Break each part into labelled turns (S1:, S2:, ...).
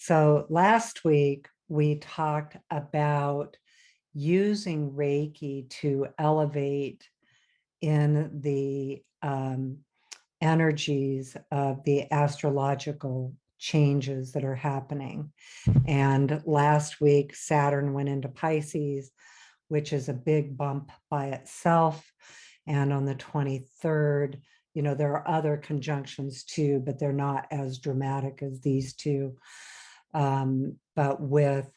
S1: So last week we talked about using Reiki to elevate in the energies of the astrological changes that are happening. And last week, Saturn went into Pisces, which is a big bump by itself. And on the 23rd, there are other conjunctions too, but they're not as dramatic as these two. But with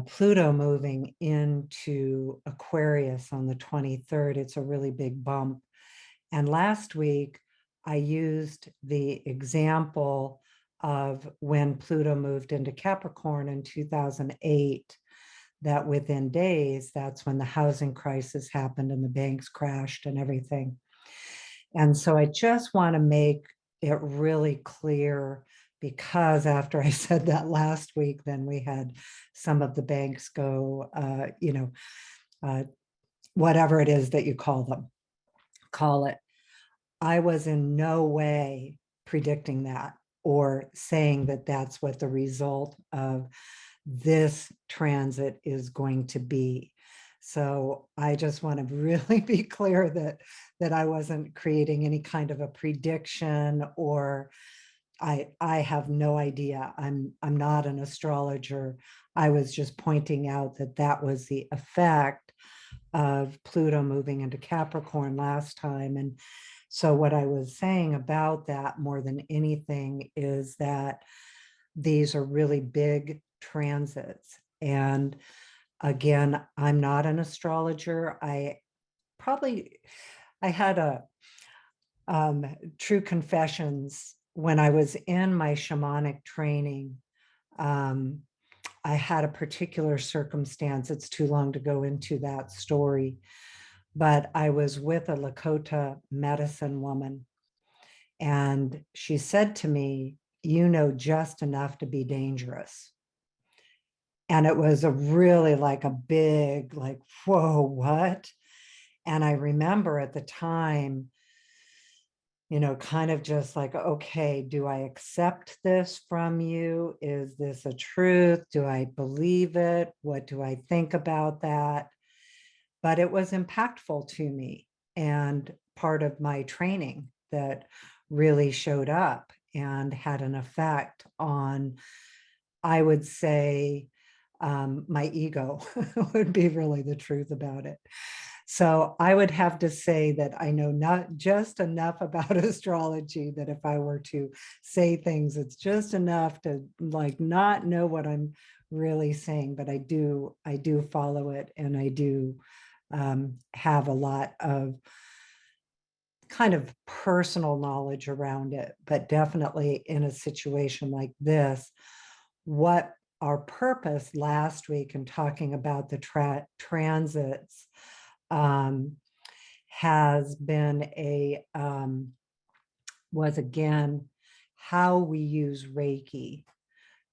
S1: Pluto moving into Aquarius on the 23rd, it's a really big bump. And last week, I used the example of when Pluto moved into Capricorn in 2008, that within days, that's when the housing crisis happened and the banks crashed and everything. And so I just want to make it really clear, because after I said that last week, then we had some of the banks go, whatever it is that you call it. I was in no way predicting that or saying that that's what the result of this transit is going to be. So I just want to really be clear that I wasn't creating any kind of a prediction, or I have no idea. I'm not an astrologer. I was just pointing out that that was the effect of Pluto moving into Capricorn last time. And so what I was saying about that more than anything is that these are really big transits. And again, I'm not an astrologer. I had a true confessions when I was in my shamanic training. I had a particular circumstance. It's too long to go into that story, but I was with a Lakota medicine woman, and she said to me, "You know just enough to be dangerous." And it was a really like a big, like, whoa, what? And I remember at the time, kind of just like, okay, do I accept this from you? Is this a truth? Do I believe it? What do I think about that? But it was impactful to me and part of my training that really showed up and had an effect on, I would say, my ego would be really the truth about it. So I would have to say that I know not just enough about astrology that if I were to say things, it's just enough to like not know what I'm really saying, but I do follow it, and I do have a lot of kind of personal knowledge around it. But definitely in a situation like this, what our purpose last week in talking about the transits has been was again how we use Reiki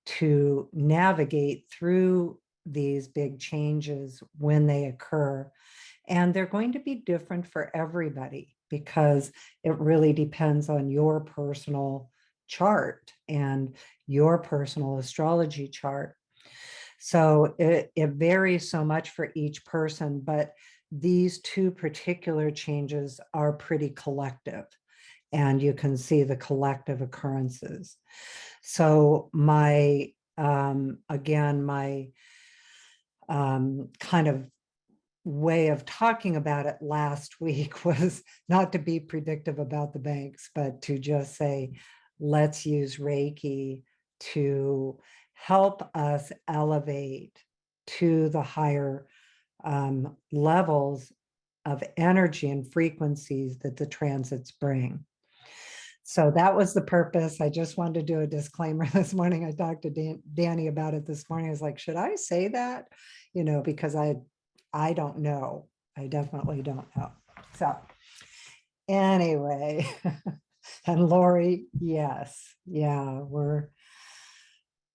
S1: to navigate through these big changes when they occur. And they're going to be different for everybody because it really depends on your personal chart and your personal astrology chart. So it varies so much for each person, but these two particular changes are pretty collective, and you can see the collective occurrences. So my kind of way of talking about it last week was not to be predictive about the banks, but to just say, let's use Reiki to help us elevate to the higher levels of energy and frequencies that the transits bring. So that was the purpose. I just wanted to do a disclaimer this morning. I talked to Danny about it this morning. I was like, should I say that? Because I don't know. I definitely don't know. So anyway, and Lori, yes. Yeah,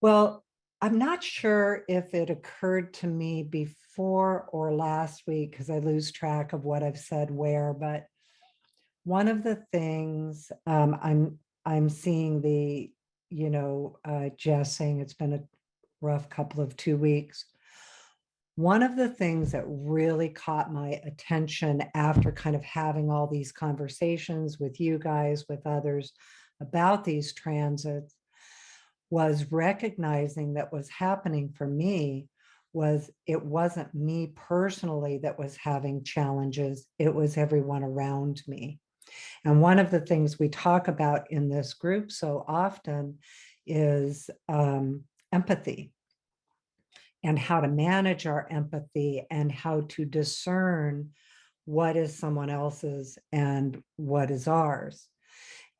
S1: well, I'm not sure if it occurred to me before or last week because I lose track of what I've said where, but one of the things I'm seeing the Jess saying it's been a rough couple of 2 weeks. One of the things that really caught my attention after kind of having all these conversations with you guys, with others about these transits, was recognizing that was happening for me was it wasn't me personally that was having challenges, it was everyone around me. And one of the things we talk about in this group so often is empathy, and how to manage our empathy and how to discern what is someone else's and what is ours.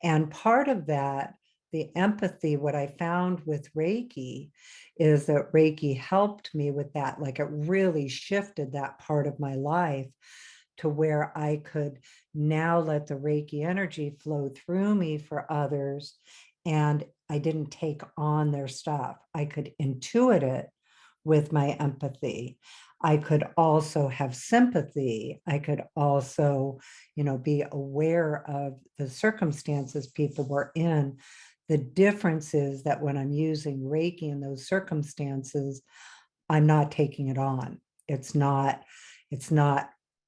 S1: And part of that, the empathy, what I found with Reiki is that Reiki helped me with that. Like it really shifted that part of my life to where I could now let the Reiki energy flow through me for others. And I didn't take on their stuff. I could intuit it with my empathy. I could also have sympathy. I could also, be aware of the circumstances people were in. The difference is that when I'm using Reiki in those circumstances, I'm not taking it on. It's not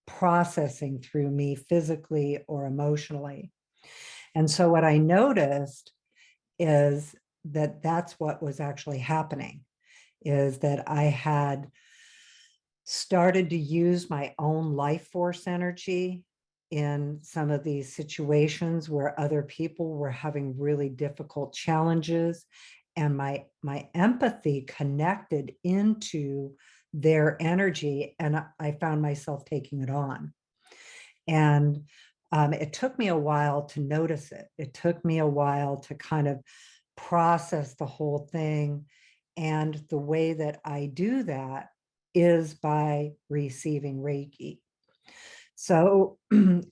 S1: processing through me physically or emotionally. And so what I noticed is that that's what was actually happening, is that I had started to use my own life force energy in some of these situations where other people were having really difficult challenges, and my empathy connected into their energy, and I found myself taking it on. And it took me a while to notice it. It took me a while to kind of process the whole thing. And the way that I do that is by receiving Reiki. So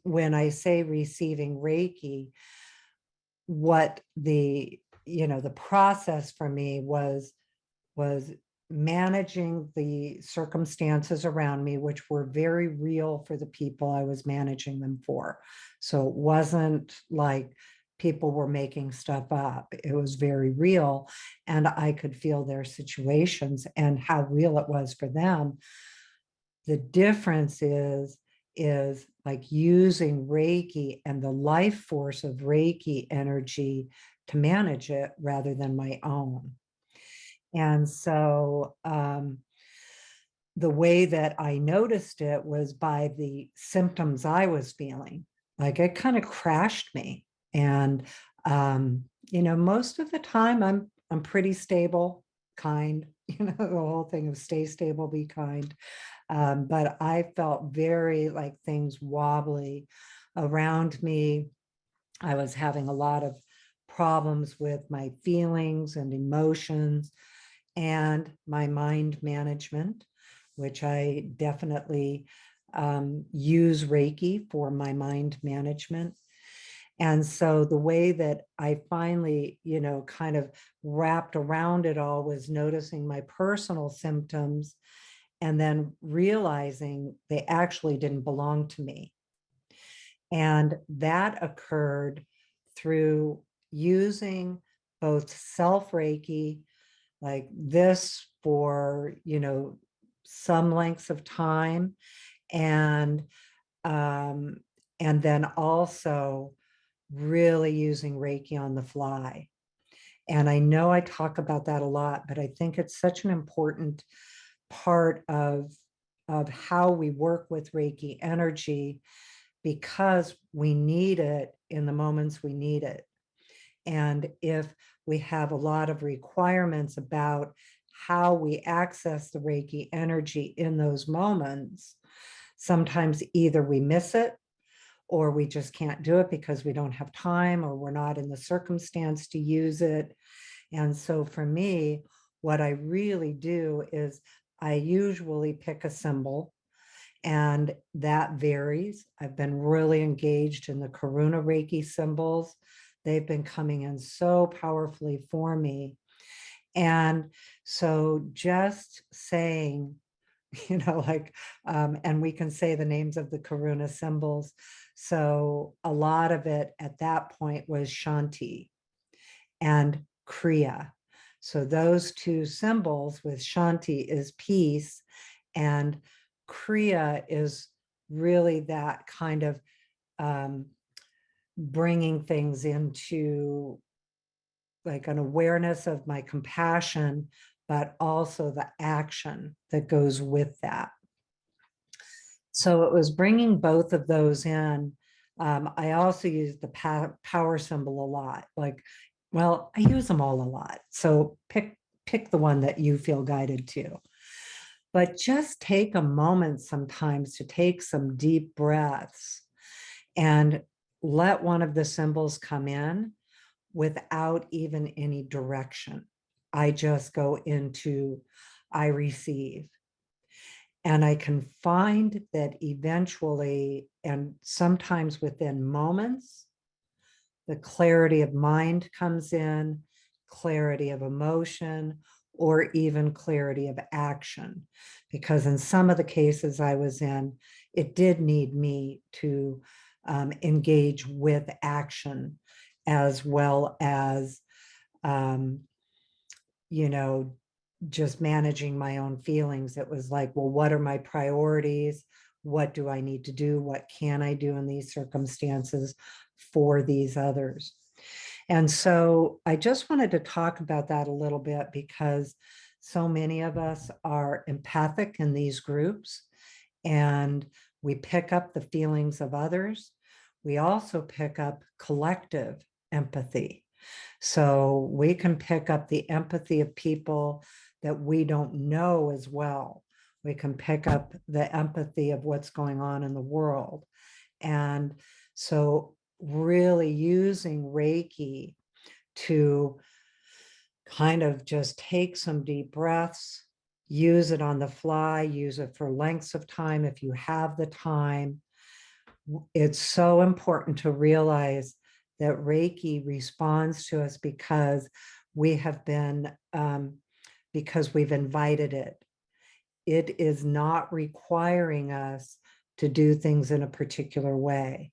S1: when I say receiving Reiki, what the process for me was managing the circumstances around me, which were very real for the people I was managing them for. So it wasn't like people were making stuff up. It was very real. And I could feel their situations and how real it was for them. The difference is like using Reiki and the life force of Reiki energy to manage it rather than my own. And so the way that I noticed it was by the symptoms I was feeling. Like it kind of crashed me. And most of the time I'm pretty stable, kind, the whole thing of stay stable, be kind. But I felt very like things wobbly around me. I was having a lot of problems with my feelings and emotions and my mind management, which I definitely use Reiki for my mind management. And so the way that I finally, kind of wrapped around it all was noticing my personal symptoms and then realizing they actually didn't belong to me. And that occurred through using both self Reiki, like this for, some lengths of time, and um, and then also really using Reiki on the fly. And I know I talk about that a lot, but I think it's such an important part of how we work with Reiki energy, because we need it in the moments we need it. And if we have a lot of requirements about how we access the Reiki energy in those moments, sometimes either we miss it or we just can't do it because we don't have time or we're not in the circumstance to use it. And so for me, what I really do is I usually pick a symbol, and that varies. I've been really engaged in the Karuna Reiki symbols. They've been coming in so powerfully for me. And so just saying, and we can say the names of the Karuna symbols. So a lot of it at that point was Shanti. And Kriya. So those two symbols with Shanti is peace, and Kriya is really that kind of bringing things into like an awareness of my compassion, but also the action that goes with that. So it was bringing both of those in. I also use the power symbol a lot. Like, well, I use them all a lot. So pick the one that you feel guided to. But just take a moment sometimes to take some deep breaths and let one of the symbols come in without even any direction. I just go into, I receive. And I can find that eventually, and sometimes within moments, the clarity of mind comes in, clarity of emotion, or even clarity of action. Because in some of the cases I was in, it did need me to engage with action as well as, you know, just managing my own feelings. It was like, well, what are my priorities? What do I need to do? What can I do in these circumstances for these others? And so I just wanted to talk about that a little bit because so many of us are empathic in these groups and we pick up the feelings of others. We also pick up collective empathy. So we can pick up the empathy of people that we don't know as well. We can pick up the empathy of what's going on in the world. And so really using Reiki to kind of just take some deep breaths, use it on the fly, use it for lengths of time if you have the time. It's so important to realize that Reiki responds to us because we have been, because we've invited it. It is not requiring us to do things in a particular way.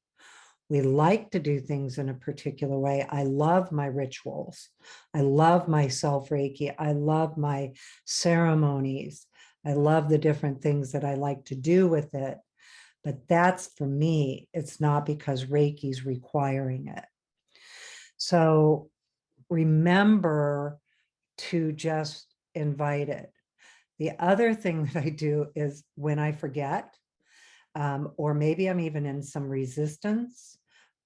S1: We like to do things in a particular way. I love my rituals. I love my self Reiki. I love my ceremonies. I love the different things that I like to do with it. But that's for me. It's not because Reiki's requiring it. So remember to just invite it. The other thing that I do is when I forget, or maybe I'm even in some resistance,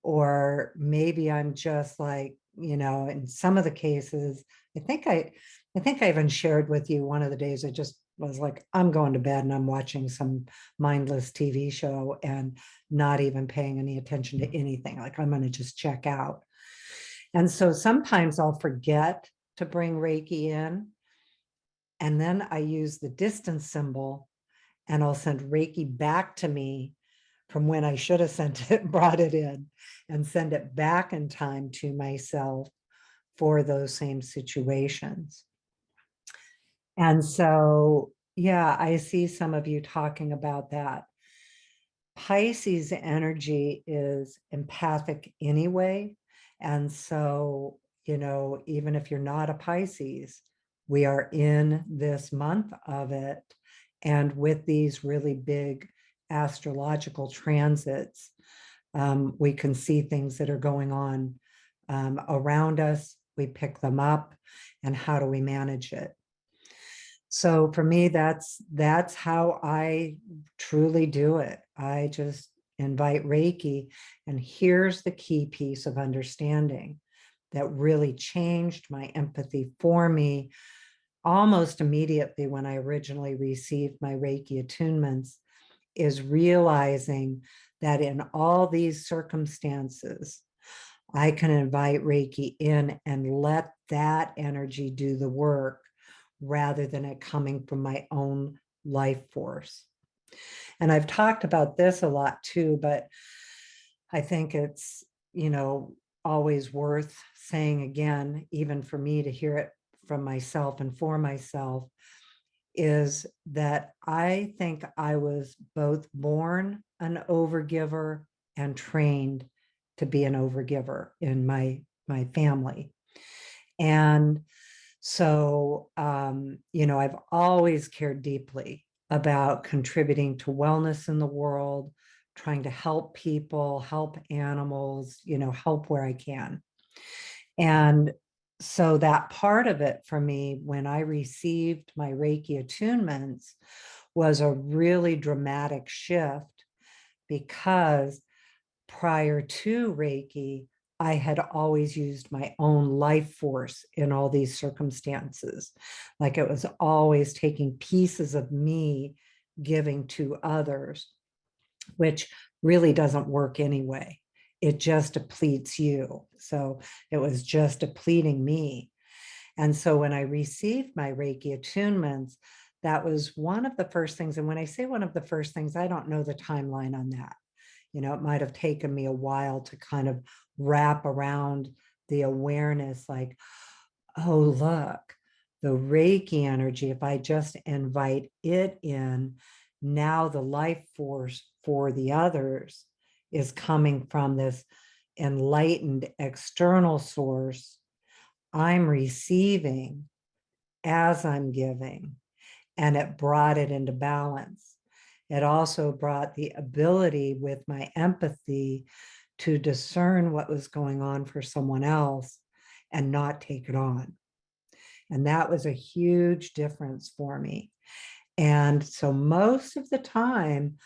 S1: or maybe I'm just like, you know, in some of the cases, I think I even shared with you one of the days I just was like, I'm going to bed and I'm watching some mindless TV show and not even paying any attention to anything. Like I'm going to just check out. And so sometimes I'll forget to bring Reiki in. And then I use the distance symbol and I'll send Reiki back to me from when I should have sent it, brought it in, and send it back in time to myself for those same situations. And so, yeah, I see some of you talking about that. Pisces energy is empathic anyway. And so, you know, even if you're not a Pisces, we are in this month of it. And with these really big astrological transits, we can see things that are going on around us. We pick them up, and how do we manage it? So for me, that's how I truly do it. I just invite Reiki, and here's the key piece of understanding that really changed my empathy for me almost immediately when I originally received my Reiki attunements, is realizing that in all these circumstances, I can invite Reiki in and let that energy do the work rather than it coming from my own life force. And I've talked about this a lot too, but I think it's, you know, always worth saying again, even for me to hear it from myself and for myself, is that I think I was both born an overgiver and trained to be an overgiver in my family. And so, I've always cared deeply about contributing to wellness in the world, trying to help people, help animals, help where I can. And so that part of it for me, when I received my Reiki attunements, was a really dramatic shift, because prior to Reiki, I had always used my own life force in all these circumstances. Like it was always taking pieces of me, giving to others, which really doesn't work anyway. It just depletes you. So it was just depleting me. And so when I received my Reiki attunements, that was one of the first things. And when I say one of the first things, I don't know the timeline on that. It might have taken me a while to kind of wrap around the awareness, like, oh, look, the Reiki energy, if I just invite it in, now the life force for the others is coming from this enlightened external source. I'm receiving as I'm giving, and it brought it into balance. It also brought the ability with my empathy to discern what was going on for someone else and not take it on. And that was a huge difference for me. And so most of the time,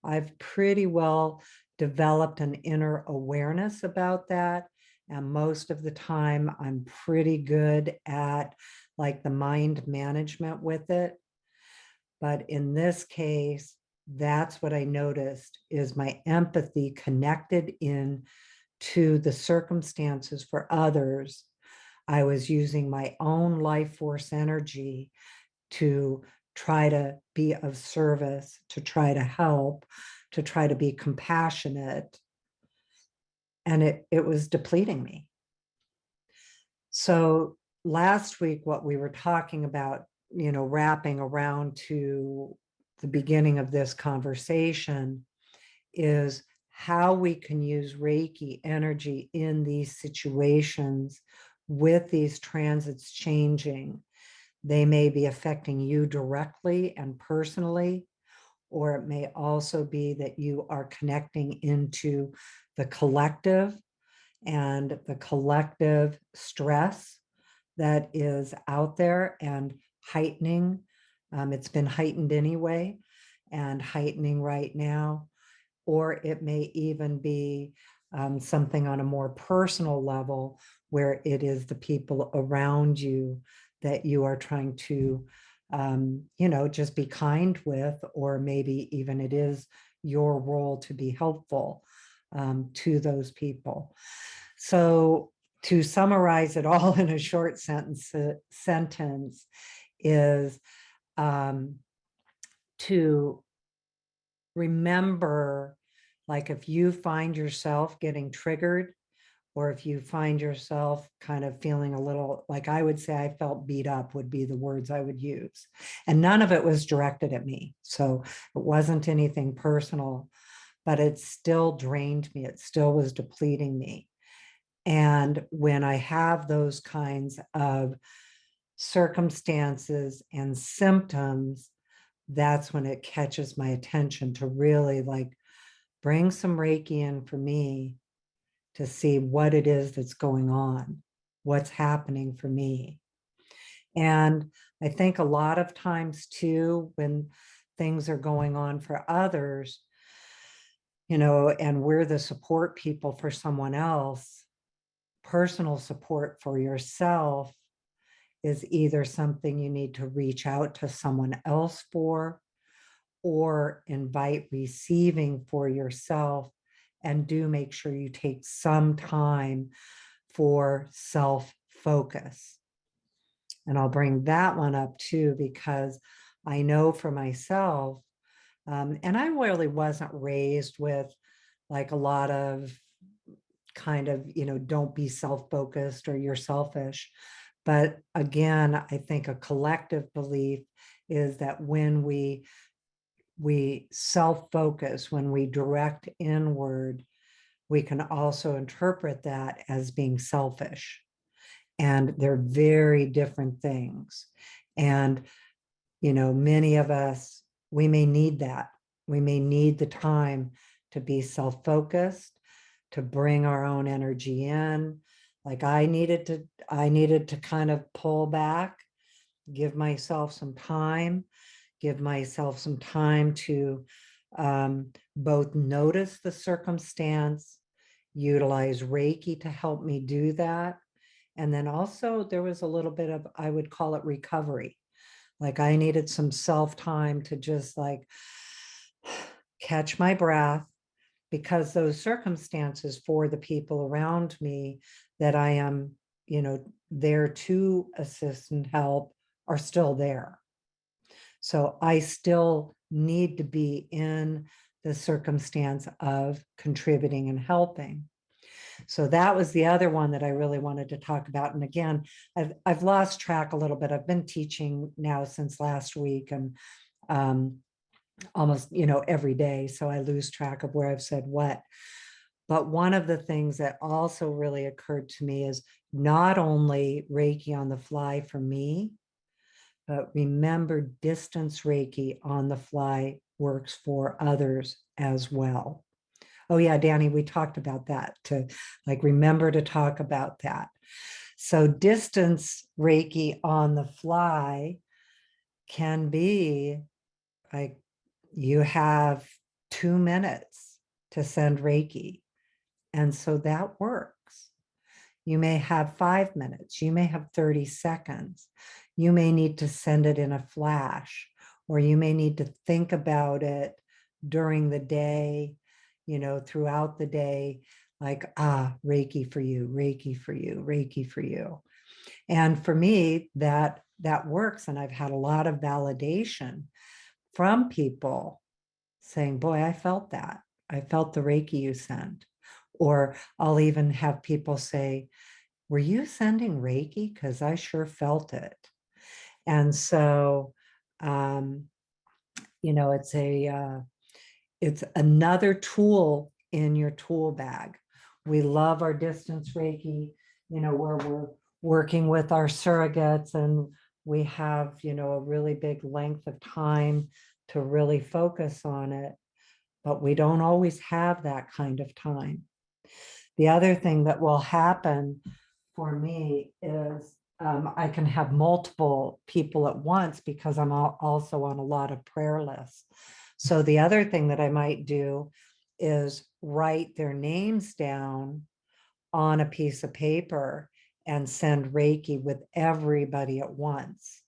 S1: I've pretty well developed an inner awareness about that. And most of the time, I'm pretty good at like the mind management with it. But in this case, that's what I noticed, is my empathy connected in to the circumstances for others. I was using my own life force energy to try to be of service, to try to help, to try to be compassionate. And it was depleting me. So last week, what we were talking about, wrapping around to the beginning of this conversation, is how we can use Reiki energy in these situations with these transits changing. They may be affecting you directly and personally, or it may also be that you are connecting into the collective and the collective stress that is out there and heightening. It's been heightened anyway and heightening right now. Or it may even be something on a more personal level, where it is the people around you that you are trying to, just be kind with, or maybe even it is your role to be helpful to those people. So to summarize it all in a short sentence is to remember, like if you find yourself getting triggered, or if you find yourself kind of feeling a little, like I would say I felt beat up would be the words I would use. And none of it was directed at me. So it wasn't anything personal, but it still drained me. It still was depleting me. And when I have those kinds of circumstances and symptoms, that's when it catches my attention to really like bring some Reiki in for me to see what it is that's going on, what's happening for me. And I think a lot of times too, when things are going on for others, and we're the support people for someone else, personal support for yourself is either something you need to reach out to someone else for, or invite receiving for yourself, and do make sure you take some time for self-focus. And I'll bring that one up too, because I know for myself, and I really wasn't raised with like a lot of kind of, don't be self-focused or you're selfish. But again, I think a collective belief is that when we self-focus, when we direct inward, we can also interpret that as being selfish. And they're very different things. And, many of us, we may need that. We may need the time to be self-focused, to bring our own energy in. Like I needed to kind of pull back, give myself some time, to both notice the circumstance, utilize Reiki to help me do that. And then also there was a little bit of, I would call it recovery. Like I needed some self time to just like catch my breath, because those circumstances for the people around me that I am, there to assist and help are still there. So I still need to be in the circumstance of contributing and helping. So that was the other one that I really wanted to talk about. And again, I've lost track a little bit. I've been teaching now since last week, and almost, every day. So I lose track of where I've said what. But one of the things that also really occurred to me is not only Reiki on the fly for me, but remember, distance Reiki on the fly works for others as well. Oh yeah, Danny, we talked about that, to like remember to talk about that. So distance Reiki on the fly can be like you have 2 minutes to send Reiki. And so that works. You may have 5 minutes, you may have 30 seconds. You may need to send it in a flash, or you may need to think about it during the day, throughout the day, like, Reiki for you, Reiki for you, Reiki for you. And for me, that works. And I've had a lot of validation from people saying, boy, I felt that. I felt the Reiki you sent. Or I'll even have people say, were you sending Reiki? Because I sure felt it. And so, it's another tool in your tool bag. We love our distance Reiki, where we're working with our surrogates, and we have, a really big length of time to really focus on it, but we don't always have that kind of time. The other thing that will happen for me is I can have multiple people at once, because I'm also on a lot of prayer lists. So the other thing that I might do is write their names down on a piece of paper and send Reiki with everybody at once.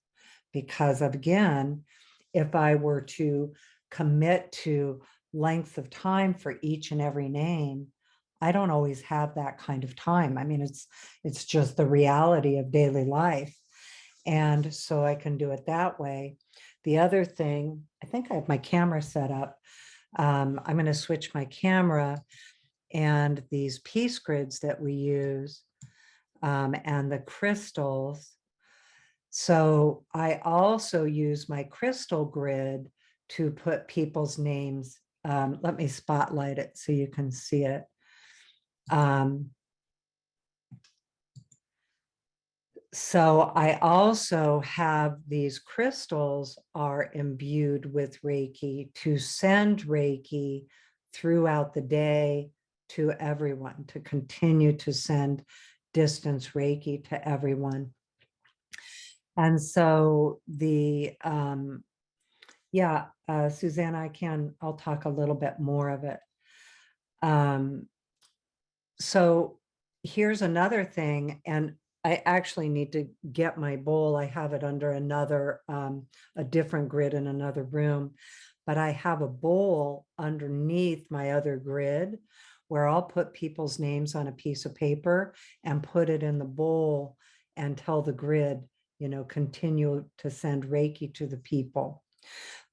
S1: Because again, if I were to commit to lengths of time for each and every name, I don't always have that kind of time. I mean, it's just the reality of daily life. And so I can do it that way. The other thing, I think I have my camera set up. I'm going to switch my camera, and these peace grids that we use, and the crystals. So I also use my crystal grid to put people's names. Let me spotlight it so you can see it. So I also have these crystals are imbued with Reiki to send Reiki throughout the day to everyone, to continue to send distance Reiki to everyone. And so Susanna, I'll talk a little bit more of it. So here's another thing, and I actually need to get my bowl. I have it under another, a different grid in another room, but I have a bowl underneath my other grid where I'll put people's names on a piece of paper and put it in the bowl and tell the grid, continue to send Reiki to the people.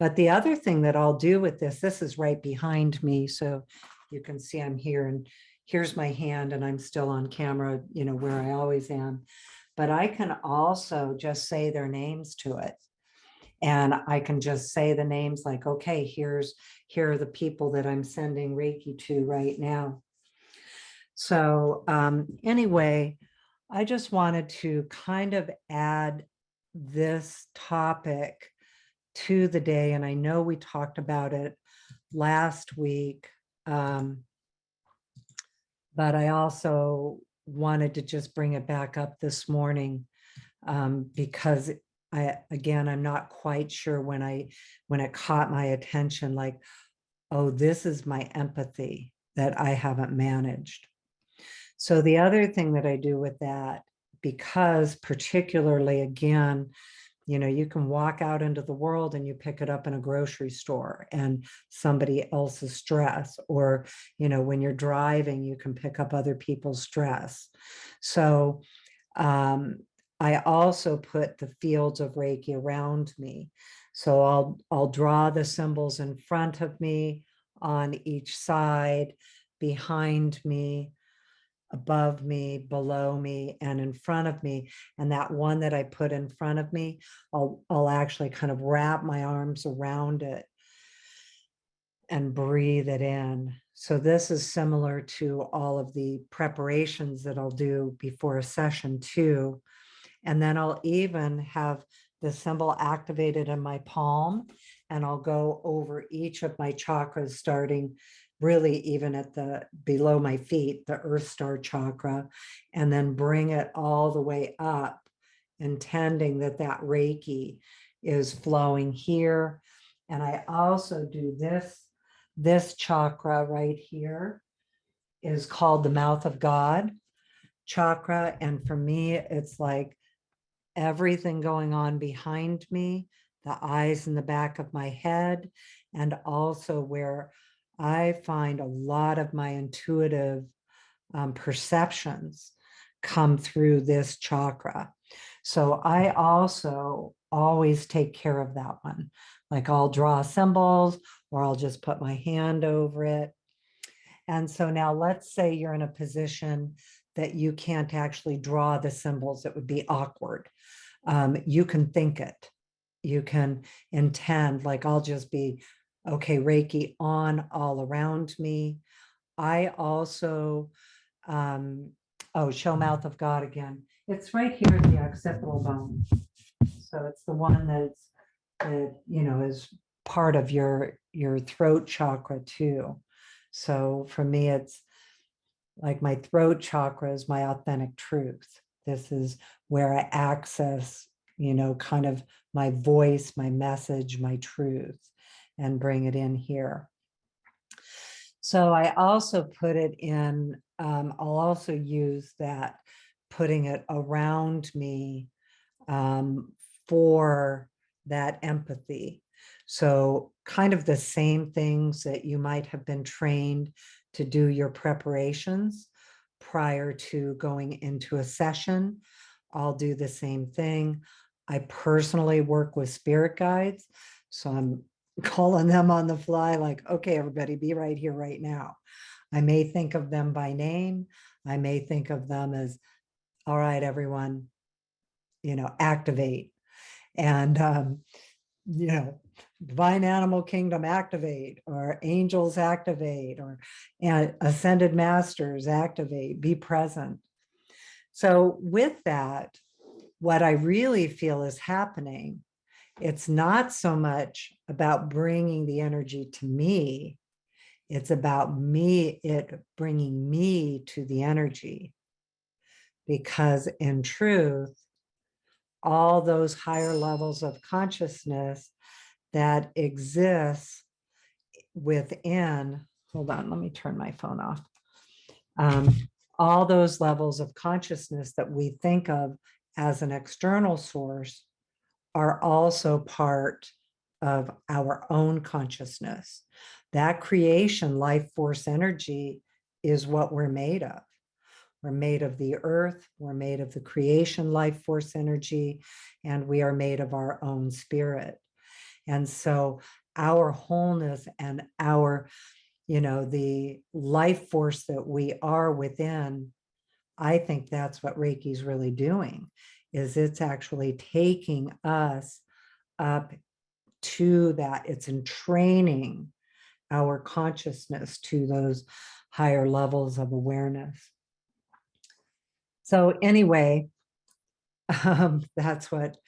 S1: But the other thing that I'll do with this is right behind me. So you can see I'm here, and here's my hand, and I'm still on camera, where I always am. But I can also just say their names to it. And I can just say the names like, okay, here are the people that I'm sending Reiki to right now. So anyway, I just wanted to kind of add this topic to the day. And I know we talked about it last week, but I also wanted to just bring it back up this morning, because I'm not quite sure when it caught my attention, like, oh, this is my empathy that I haven't managed. So the other thing that I do with that, because particularly again, you can walk out into the world and you pick it up in a grocery store and somebody else's stress, or, when you're driving, you can pick up other people's stress. So I also put the fields of Reiki around me. So I'll draw the symbols in front of me, on each side, behind me, above me, below me, and in front of me. And that one that I put in front of me, I'll actually kind of wrap my arms around it and breathe it in. So this is similar to all of the preparations that I'll do before a session too. And then I'll even have the symbol activated in my palm, and I'll go over each of my chakras, starting really even at the below my feet, the Earth Star chakra, and then bring it all the way up, intending that that Reiki is flowing here. And I also do this chakra right here is called the mouth of God chakra. And for me, it's like everything going on behind me, the eyes in the back of my head, and also where I find a lot of my intuitive perceptions come through this chakra. So I also always take care of that one. Like I'll draw symbols, or I'll just put my hand over it. And so now let's say you're in a position that you can't actually draw the symbols. It would be awkward. You can think it. You can intend, like I'll just be, okay, Reiki on all around me. I also, show mouth of God again. It's right here at the occipital bone. So it's the one that is part of your throat chakra too. So for me, it's like my throat chakra is my authentic truth. This is where I access, kind of my voice, my message, my truth, and bring it in here. So I also put it in, I'll also use that, putting it around me for that empathy. So kind of the same things that you might have been trained to do your preparations prior to going into a session. I'll do the same thing. I personally work with spirit guides, so I'm calling them on the fly, like, okay, everybody, be right here right now. I may think of them by name. I may think of them as, all right, everyone, activate. And, divine animal kingdom activate, or angels activate, or ascended masters activate, be present. So with that, what I really feel is happening, it's not so much about bringing the energy to me. It's about it bringing me to the energy. Because in truth, all those higher levels of consciousness that exists within, hold on, let me turn my phone off. All those levels of consciousness that we think of as an external source are also part of our own consciousness. That creation, life force energy, is what we're made of. We're made of the earth, we're made of the creation life force energy, and we are made of our own spirit. And so our wholeness and our, the life force that we are within, I think that's what Reiki is really doing, is it's actually taking us up to that. It's entraining our consciousness to those higher levels of awareness. So anyway, that's what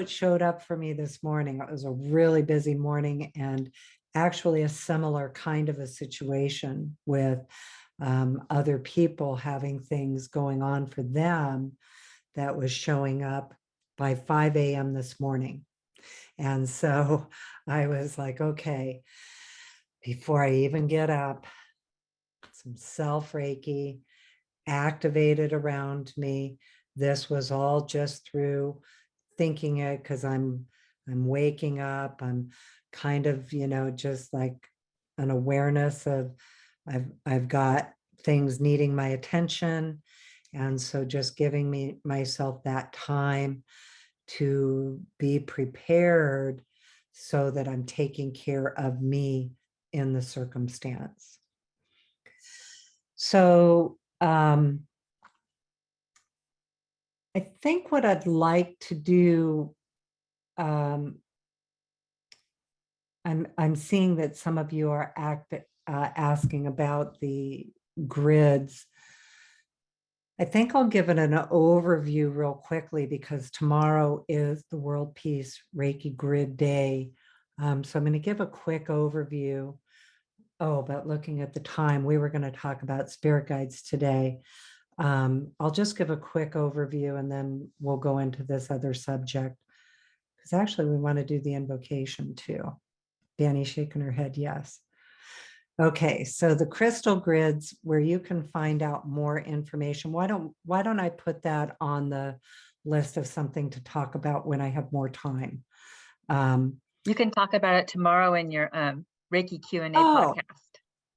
S1: showed up for me this morning. It was a really busy morning, and actually a similar kind of a situation with other people having things going on for them that was showing up by 5 a.m. this morning. And so I was like, okay, before I even get up, some self Reiki activated around me. This was all just through thinking it, because I'm waking up. I'm kind of, just like an awareness of I've got things needing my attention. And so just giving myself that time to be prepared so that I'm taking care of me in the circumstance. So I think what I'd like to do, I'm seeing that some of you are asking about the grids. I think I'll give it an overview real quickly, because tomorrow is the World Peace Reiki Grid Day. So I'm going to give a quick overview. Oh, but looking at the time, we were going to talk about spirit guides today. I'll just give a quick overview, and then we'll go into this other subject, because actually we want to do the invocation too. Danny shaking her head yes. Okay, so the crystal grids, where you can find out more information. Why don't I put that on the list of something to talk about when I have more time?
S2: You can talk about it tomorrow in your Reiki Q&A podcast.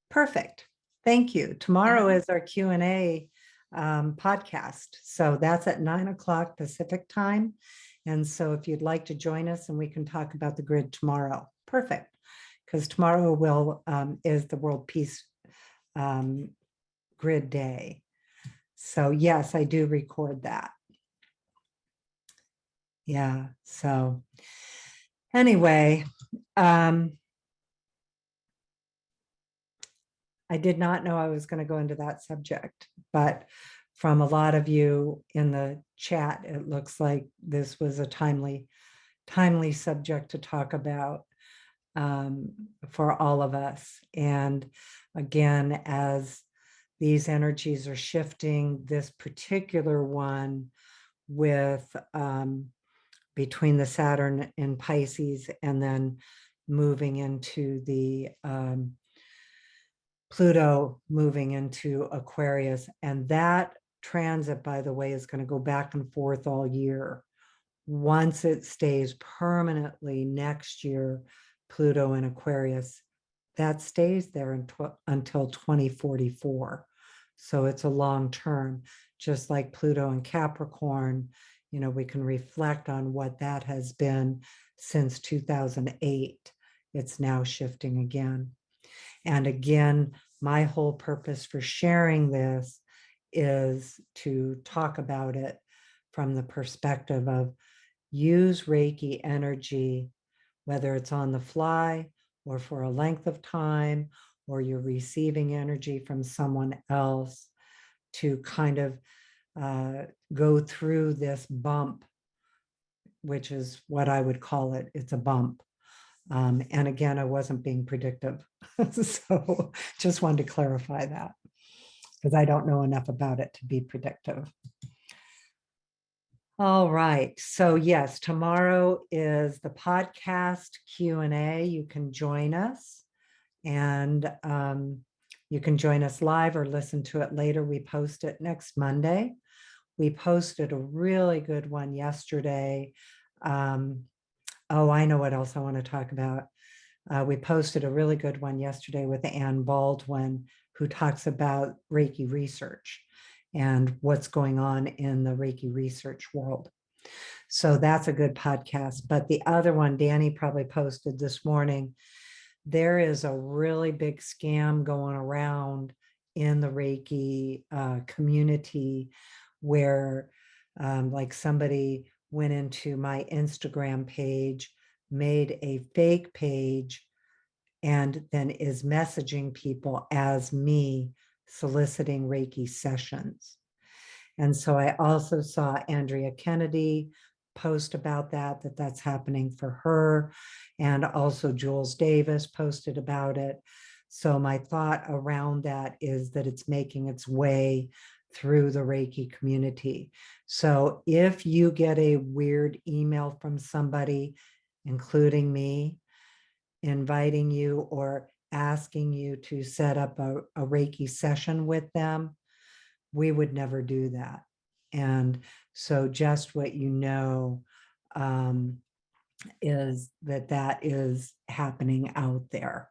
S1: Perfect. Thank you. Tomorrow is our Q&A podcast. So that's at 9:00 Pacific time. And so if you'd like to join us, and we can talk about the grid tomorrow. Perfect. Because tomorrow is the World Peace Grid Day. So yes, I do record that. Yeah. So anyway, I did not know I was going to go into that subject, but from a lot of you in the chat, it looks like this was a timely subject to talk about for all of us. And again, as these energies are shifting, this particular one with between the Saturn in Pisces and then moving into the Pluto moving into Aquarius. And that transit, by the way, is going to go back and forth all year. Once it stays permanently next year, Pluto in Aquarius, that stays there until 2044. So it's a long term, just like Pluto in Capricorn. We can reflect on what that has been since 2008. It's now shifting again. And again, my whole purpose for sharing this is to talk about it from the perspective of use Reiki energy, whether it's on the fly or for a length of time, or you're receiving energy from someone else, to kind of go through this bump, which is what I would call it. It's a bump. And again, I wasn't being predictive. So just wanted to clarify that, because I don't know enough about it to be predictive. All right. So yes, tomorrow is the podcast Q&A. You can join us, and you can join us live or listen to it later. We post it next Monday. We posted a really good one yesterday. Oh, I know what else I want to talk about. We posted a really good one yesterday with Ann Baldwin, who talks about Reiki research and what's going on in the Reiki research world. So that's a good podcast. But the other one, Danny probably posted this morning, there is a really big scam going around in the Reiki community, where like somebody went into my Instagram page, made a fake page, and then is messaging people as me, soliciting Reiki sessions. And so I also saw Andrea Kennedy post about that that's happening for her. And also Jules Davis posted about it. So my thought around that is that it's making its way through the Reiki community. So if you get a weird email from somebody, including me, inviting you or asking you to set up a Reiki session with them, we would never do that. And so just what you know is that is happening out there.